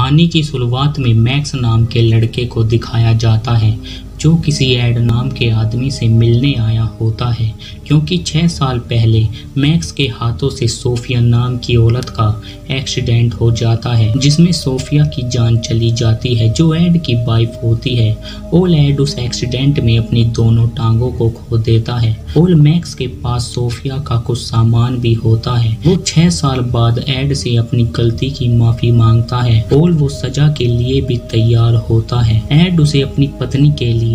कहानी की शुरुआत में मैक्स नाम के लड़के को दिखाया जाता है जो किसी एड नाम के आदमी से मिलने आया होता है, क्योंकि 6 साल पहले मैक्स के हाथों से सोफिया नाम की औरत का एक्सीडेंट हो जाता है, जिसमें सोफिया की जान चली जाती है जो एड की वाइफ होती है। और एड उस एक्सीडेंट में अपनी दोनों टांगों को खो देता है और मैक्स के पास सोफिया का कुछ सामान भी होता है। वो 6 साल बाद एड से अपनी गलती की माफी मांगता है और वो सजा के लिए भी तैयार होता है। एड उसे अपनी पत्नी के लिए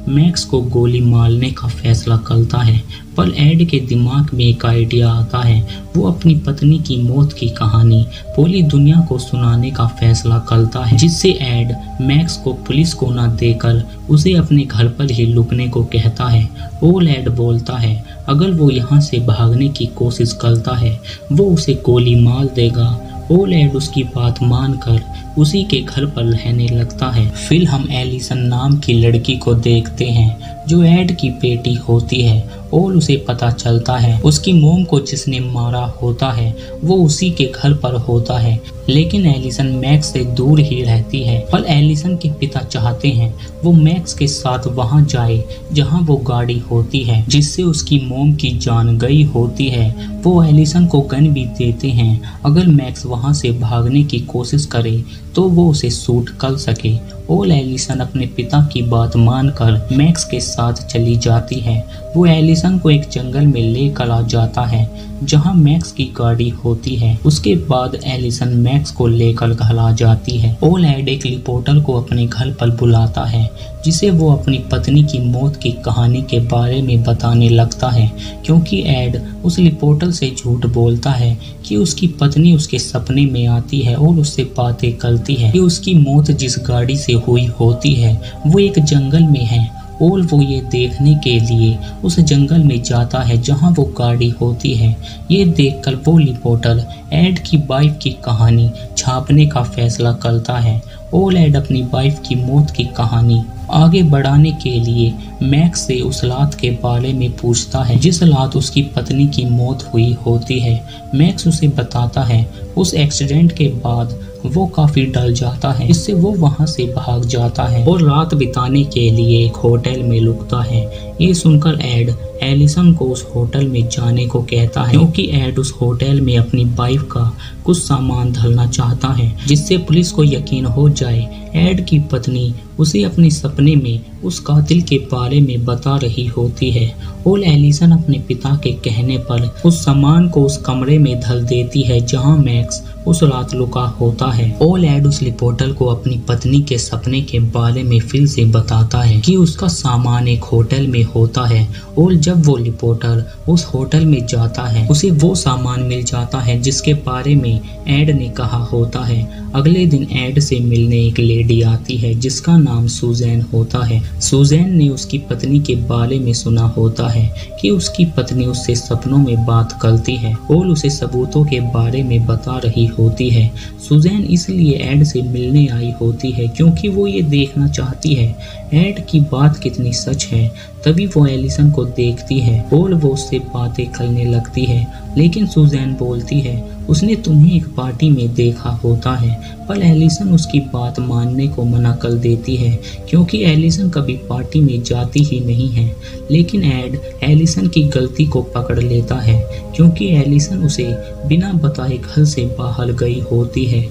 मैक्स को गोली मारने का फैसला करता है, पर एड के दिमाग में एक आइडिया आता है। वो अपनी पत्नी की मौत की कहानी पूरी दुनिया को सुनाने का फैसला करता है, जिससे एड मैक्स को पुलिस को न देकर उसे अपने घर पर ही लुकने को कहता है। और एड बोलता है अगर वो यहाँ से भागने की कोशिश करता है वो उसे गोली मार देगा। और एड उसकी बात मानकर उसी के घर पर रहने लगता है। फिर हम एलिसन नाम की लड़की को देखते हैं जो एड की बेटी होती है और उसे पता चलता है उसकी मोम को जिसने मारा होता है वो उसी के घर पर होता है, लेकिन एलिसन मैक्स से दूर ही रहती है। पर एलिसन के पिता चाहते हैं वो मैक्स के साथ वहां जाए जहां वो गाड़ी होती है जिससे उसकी मोम की जान गई होती है। वो एलिसन को गन भी देते हैं, अगर मैक्स वहां से भागने की कोशिश करे तो वो उसे शूट कर सके। और एलिसन अपने पिता की बात मानकर मैक्स के साथ चली जाती है। वो एलिसन को एक जंगल में लेकर आ जाता है जहां मैक्स की गाड़ी होती है। उसके बाद एलिसन मैक्स को लेकर घर आ जाती है और एड एक रिपोर्टर को अपने घर पर बुलाता है जिसे वो अपनी पत्नी की मौत की कहानी के बारे में बताने लगता है, क्योंकि एड उस रिपोर्टर से झूठ बोलता है कि उसकी पत्नी उसके सपने में आती है और उससे बातें करती है कि उसकी मौत जिस गाड़ी से हुई होती है वो एक जंगल में है। और वो ये देखने के लिए उस जंगल में जाता है जहां वो गाड़ी होती है। ये देखकर वो रिपोर्टर एड की वाइफ की कहानी छापने का फैसला करता है और एड अपनी वाइफ की मौत की कहानी आगे बढ़ाने के लिए मैक्स से उस रात के बारे में पूछता है जिस रात उसकी पत्नी की मौत हुई होती है। मैक्स उसे बताता है उस एक्सीडेंट के बाद वो काफी डर जाता है, इससे वो वहां से भाग जाता है और रात बिताने के लिए एक होटल में रुकता है। ये सुनकर एड एलिसन को उस होटल में जाने को कहता है, क्योंकि एड उस होटल में अपनी वाइफ का कुछ सामान धरना चाहता है जिससे पुलिस को यकीन हो जाए एड की पत्नी उसे अपने सपने में उस कातिल के बारे में बता रही होती है। और एलिसन अपने पिता के कहने पर उस सामान को उस कमरे में धर देती है जहां मैक्स उस रात लुका होता है। और एड उस रिपोर्टर को अपनी पत्नी के सपने के बारे में फिर से बताता है कि उसका सामान एक होटल में होता है। और जब वो रिपोर्टर उस होटल में जाता है उसे वो सामान मिल जाता है जिसके बारे में एड ने कहा होता है। अगले दिन एड से मिलने एक लेडी आती है जिसका नाम सुजैन होता है। सुजैन ने उसकी पत्नी के बारे में सुना होता है कि उसकी पत्नी उससे सपनों में बात करती है और उसे सबूतों के बारे में बता रही होती है। सुजैन इसलिए एड से मिलने आई होती है क्योंकि वो ये देखना चाहती है एड की बात कितनी सच है। तभी वो एलिसन को देखती है और वो उससे बातें करने लगती है, लेकिन सुजैन बोलती है उसने तुम्हें एक पार्टी में देखा होता है। पर एलिसन उसकी बात मानने को मना कर देती है क्योंकि एलिसन कभी पार्टी में जाती ही नहीं है। लेकिन एड एलिसन की गलती को पकड़ लेता है क्योंकि एलिसन उसे बिना बताए घर से बाहर गई होती है,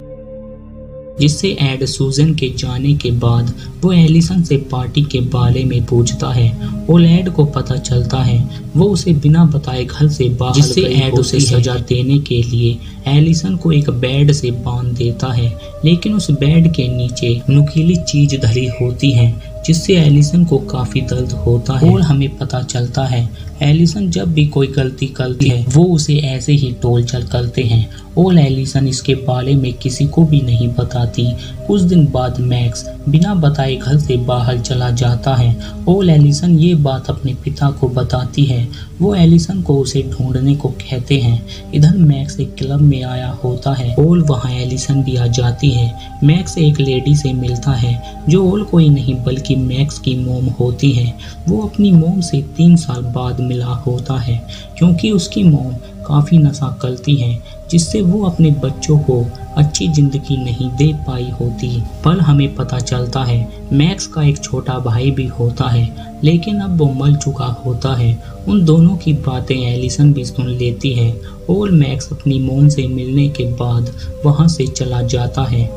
जिससे एड सुजन के जाने के बाद वो एलिसन से पार्टी के बारे में पूछता है और एड को पता चलता है वो उसे बिना बताए घर से बाहर, जिससे एड उसे सजा देने के लिए एलिसन को एक बेड से बांध देता है, लेकिन उस बेड के नीचे नुकीली चीज धरी होती है जिससे एलिसन को काफी दर्द होता है। और हमें पता चलता है एलिसन जब भी कोई गलती करती है वो उसे ऐसे ही टोल चल करते हैं और एलिसन इसके बारे में किसी को भी नहीं बताती। कुछ दिन बाद मैक्स बिना बताए घर से बाहर चला जाता है और एलिसन ये बात अपने पिता को बताती है। वो एलिसन को उसे ढूंढने को कहते हैं। इधर मैक्स एक क्लब में आया होता है और वहाँ एलिसन भी आ जाती है। मैक्स एक लेडी से मिलता है जो और कोई नहीं बल्कि मैक्स की मोम होती है। वो अपनी मोम से 3 साल बाद मिला होता है क्योंकि उसकी मोम काफ़ी नशा करती हैं, जिससे वो अपने बच्चों को अच्छी ज़िंदगी नहीं दे पाई होती। पर हमें पता चलता है मैक्स का एक छोटा भाई भी होता है, लेकिन अब वो मर चुका होता है। उन दोनों की बातें एलिसन भी सुन लेती है और मैक्स अपनी मोम से मिलने के बाद वहाँ से चला जाता है।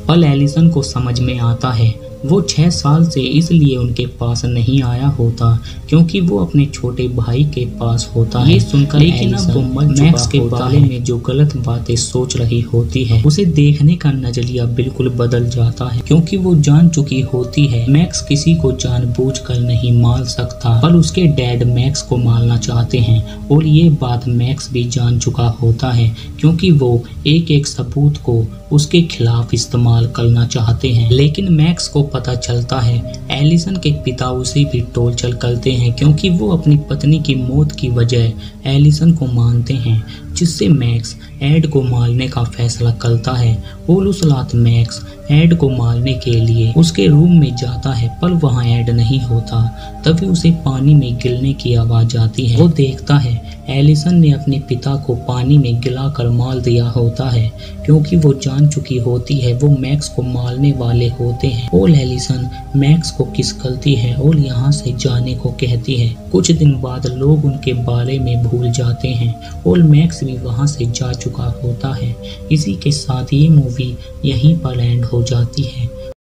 पर एलिसन को समझ में आता है वो 6 साल से इसलिए उनके पास नहीं आया होता क्योंकि वो अपने छोटे भाई के पास होता है। ये सुनकर लेकिन अब वो मैक्स के बारे में जो गलत बातें सोच रही होती है, उसे देखने का नजरिया बिल्कुल बदल जाता है क्योंकि वो जान चुकी होती है मैक्स किसी को जानबूझकर नहीं मार सकता, पर उसके डैड मैक्स को मारना चाहते हैं और ये बात मैक्स भी जान चुका होता है क्योंकि वो एक सबूत को उसके खिलाफ इस्तेमाल करना चाहते हैं। लेकिन मैक्स को पता चलता है एलिसन के पिता उसे भी टॉर्चर करते हैं क्योंकि वो अपनी पत्नी की मौत की वजह एलिसन को मानते हैं, जिससे मैक्स एड को मारने का फैसला करता है और उस रात मैक्स एड को मारने के लिए उसके रूम में जाता है, पर वहाँ एड नहीं होता। तभी उसे पानी में गिरने की आवाज आती है। वो देखता है एलिसन ने अपने पिता को पानी में गिराकर मार दिया होता है क्योंकि वो जान चुकी होती है वो मैक्स को मारने वाले होते हैं। और एलिसन मैक्स को किस करती है और यहाँ से जाने को कहती है। कुछ दिन बाद लोग उनके बारे में भूल जाते हैं और मैक्स भी वहाँ से जा चुका होता है। इसी के साथ ये मूवी यहीं पर एंड हो जाती है।